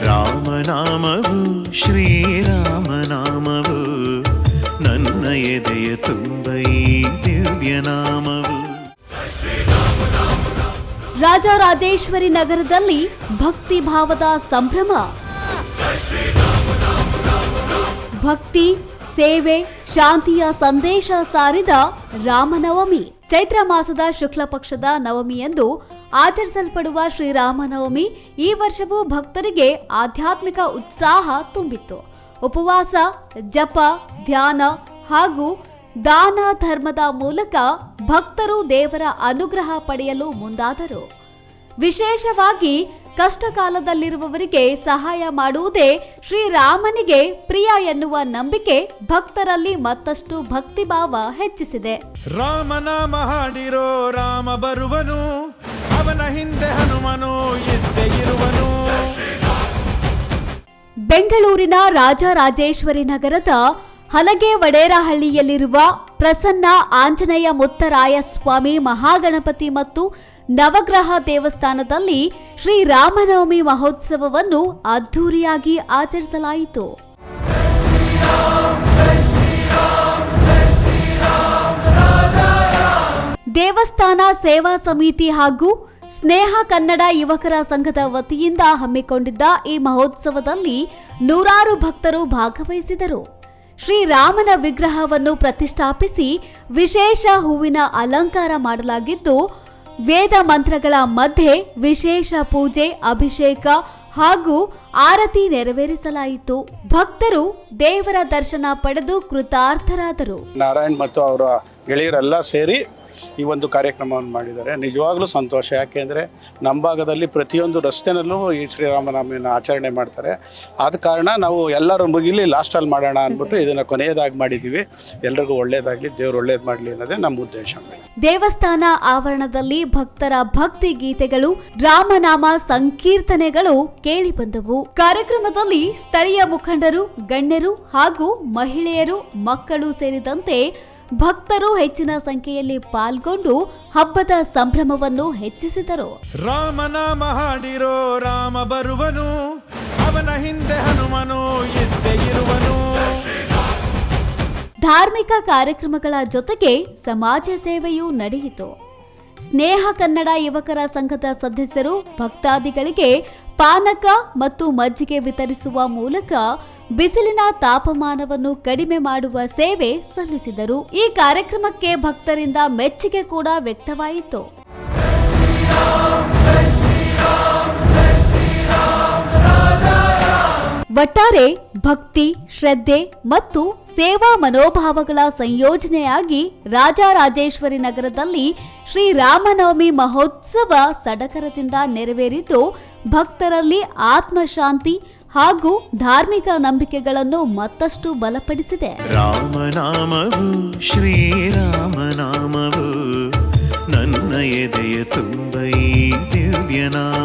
ರಾಮನಾಮವು ಶ್ರೀರಾಮನಾಮವು ನನ್ನ ಎದೆಯ ತುಂಬ ಈ ದಿವ್ಯನಾಮವು. ರಾಜರಾಜೇಶ್ವರಿ ನಗರದಲ್ಲಿ ಭಕ್ತಿ ಭಾವದ ಸಂಭ್ರಮ. ಭಕ್ತಿ, ಸೇವೆ, ಶಾಂತಿಯ ಸಂದೇಶ ಸಾರಿದ ರಾಮನವಮಿ. ಚೈತ್ರ ಮಾಸದ ಶುಕ್ಲ ಪಕ್ಷದ ನವಮಿಯಂದು ಆಚರಿಸಲ್ಪಡುವ ಶ್ರೀರಾಮನವಮಿ ಈ ವರ್ಷವೂ ಭಕ್ತರಿಗೆ ಆಧ್ಯಾತ್ಮಿಕ ಉತ್ಸಾಹ ತುಂಬಿತ್ತು. ಉಪವಾಸ, ಜಪ, ಧ್ಯಾನ ಹಾಗೂ ದಾನ ಧರ್ಮದ ಮೂಲಕ ಭಕ್ತರು ದೇವರ ಅನುಗ್ರಹ ಪಡೆಯಲು ಮುಂದಾದರು. ವಿಶೇಷವಾಗಿ ಕಷ್ಟಕಾಲದಲ್ಲಿರುವವರಿಗೆ ಸಹಾಯ ಮಾಡುವುದೇ ಶ್ರೀರಾಮನಿಗೆ ಪ್ರಿಯ ಎನ್ನುವ ನಂಬಿಕೆ ಭಕ್ತರಲ್ಲಿ ಮತ್ತಷ್ಟು ಭಕ್ತಿಭಾವ ಹೆಚ್ಚಿಸಿದೆ. ರಾಮನಾಮ ಹಾಡಿರೋ ರಾಮ ಬರುವನು, ಅವನ ಹಿಂದೆ ಹನುಮನು ಇದ್ದೇ ಇರುವನು. ಬೆಂಗಳೂರಿನ ರಾಜರಾಜೇಶ್ವರಿ ನಗರದ ಹಲಗೆ ವಡೇರಹಳ್ಳಿಯಲ್ಲಿರುವ ಪ್ರಸನ್ನ ಆಂಜನೇಯ ಮುತ್ತರಾಯ ಸ್ವಾಮಿ ಮಹಾಗಣಪತಿ ಮತ್ತು ನವಗ್ರಹ ದೇವಸ್ಥಾನದಲ್ಲಿ ಶ್ರೀರಾಮನವಮಿ ಮಹೋತ್ಸವವನ್ನು ಅದ್ಧೂರಿಯಾಗಿ ಆಚರಿಸಲಾಯಿತು. ದೇವಸ್ಥಾನ ಸೇವಾ ಸಮಿತಿ ಹಾಗೂ ಸ್ನೇಹ ಕನ್ನಡ ಯುವಕರ ಸಂಘದ ವತಿಯಿಂದ ಹಮ್ಮಿಕೊಂಡಿದ್ದ ಈ ಮಹೋತ್ಸವದಲ್ಲಿ ನೂರಾರು ಭಕ್ತರು ಭಾಗವಹಿಸಿದರು. ಶ್ರೀರಾಮನ ವಿಗ್ರಹವನ್ನು ಪ್ರತಿಷ್ಠಾಪಿಸಿ ವಿಶೇಷ ಹೂವಿನ ಅಲಂಕಾರ ಮಾಡಲಾಗಿದ್ದು, ವೇದ ಮಂತ್ರಗಳ ಮಧ್ಯೆ ವಿಶೇಷ ಪೂಜೆ, ಅಭಿಷೇಕ ಹಾಗೂ ಆರತಿ ನೆರವೇರಿಸಲಾಯಿತು. ಭಕ್ತರು ದೇವರ ದರ್ಶನ ಪಡೆದು ಕೃತಾರ್ಥರಾದರು. ನಾರಾಯಣ್ ಮತ್ತು ಅವರ ಗೆಳೆಯರೆಲ್ಲ ಸೇರಿ ಈ ಒಂದು ಕಾರ್ಯಕ್ರಮವನ್ನು ಮಾಡಿದ್ದಾರೆ. ನಿಜವಾಗ್ಲೂ ಸಂತೋಷ. ಯಾಕೆಂದರೆ ನಮ್ಮ ಭಾಗದಲ್ಲಿ ಪ್ರತಿಯೊಂದು ರಸ್ತೆನಲ್ಲೂ ಈ ಶ್ರೀರಾಮನವಮಿಯನ್ನು ಆಚರಣೆ ಮಾಡ್ತಾರೆ. ಆದ ಕಾರಣ ನಾವು ಎಲ್ಲರೂ ಮುಗಿಲಿ ಲಾಸ್ಟಲ್ಲಿ ಮಾಡೋಣ ಅಂದ್ಬಿಟ್ಟು ಇದನ್ನು ಕೊನೆಯದಾಗಿ ಮಾಡಿದ್ದೀವಿ. ಎಲ್ರಿಗೂ ಒಳ್ಳೇದಾಗಲಿ, ದೇವ್ರು ಒಳ್ಳೇದು ಮಾಡಲಿ ಅನ್ನೋದೇ ನಮ್ಮ ಉದ್ದೇಶ. ದೇವಸ್ಥಾನ ಆವರಣದಲ್ಲಿ ಭಕ್ತರ ಭಕ್ತಿ ಗೀತೆಗಳು, ರಾಮನಾಮ ಸಂಕೀರ್ತನೆಗಳು ಕೇಳಿಬಂದವು. ಕಾರ್ಯಕ್ರಮದಲ್ಲಿ ಸ್ಥಳೀಯ ಮುಖಂಡರು, ಗಣ್ಯರು ಹಾಗೂ ಮಹಿಳೆಯರು, ಮಕ್ಕಳು ಸೇರಿದಂತೆ ಭಕ್ತರು ಹೆಚ್ಚಿನ ಸಂಖ್ಯೆಯಲ್ಲಿ ಪಾಲ್ಗೊಂಡು ಹಬ್ಬದ ಸಂಭ್ರಮವನ್ನು ಹೆಚ್ಚಿಸಿದರು. ರಾಮನಾಮ ಹಾಡಿರೋ ರಾಮ ಬರುವನು, ಅವನ ಹಿಂದೆ ಹನುಮನು ಇದ್ದೇ ಇರುವನು. ಧಾರ್ಮಿಕ ಕಾರ್ಯಕ್ರಮಗಳ ಜೊತೆಗೆ ಸಮಾಜ ಸೇವೆಯೂ ನಡೆಯಿತು. ಸ್ನೇಹ ಕನ್ನಡ ಯುವಕರ ಸಂಘದ ಸದಸ್ಯರು ಭಕ್ತಾದಿಗಳಿಗೆ ಪಾನಕ ಮತ್ತು ಮಜ್ಜಿಗೆ ವಿತರಿಸುವ ಮೂಲಕ ಬಿಸಿಲಿನ ತಾಪಮಾನವನ್ನು ಕಡಿಮೆ ಮಾಡುವ ಸೇವೆ ಸಲ್ಲಿಸಿದರು. ಈ ಕಾರ್ಯಕ್ರಮಕ್ಕೆ ಭಕ್ತರಿಂದ ಮೆಚ್ಚುಗೆ ಕೂಡ ವ್ಯಕ್ತವಾಯಿತು. ಒಟ್ಟಾರೆ ಭಕ್ತಿ, ಶ್ರದ್ಧೆ ಮತ್ತು ಸೇವಾ ಮನೋಭಾವಗಳ ಸಂಯೋಜನೆಯಾಗಿ ರಾಜರಾಜೇಶ್ವರಿ ನಗರದಲ್ಲಿ ಶ್ರೀರಾಮನವಮಿ ಮಹೋತ್ಸವ ಸಡಗರದಿಂದ ನೆರವೇರಿದ್ದು, ಭಕ್ತರಲ್ಲಿ ಆತ್ಮಶಾಂತಿ ಹಾಗೂ ಧಾರ್ಮಿಕ ನಂಬಿಕೆಗಳನ್ನು ಮತ್ತಷ್ಟು ಬಲಪಡಿಸಿದೆ. ರಾಮನಾಮವು ಶ್ರೀರಾಮನಾಮವು ನನ್ನ ಎದೆಯ ತುಂಬ ಈ ದಿವ್ಯನಾಮ.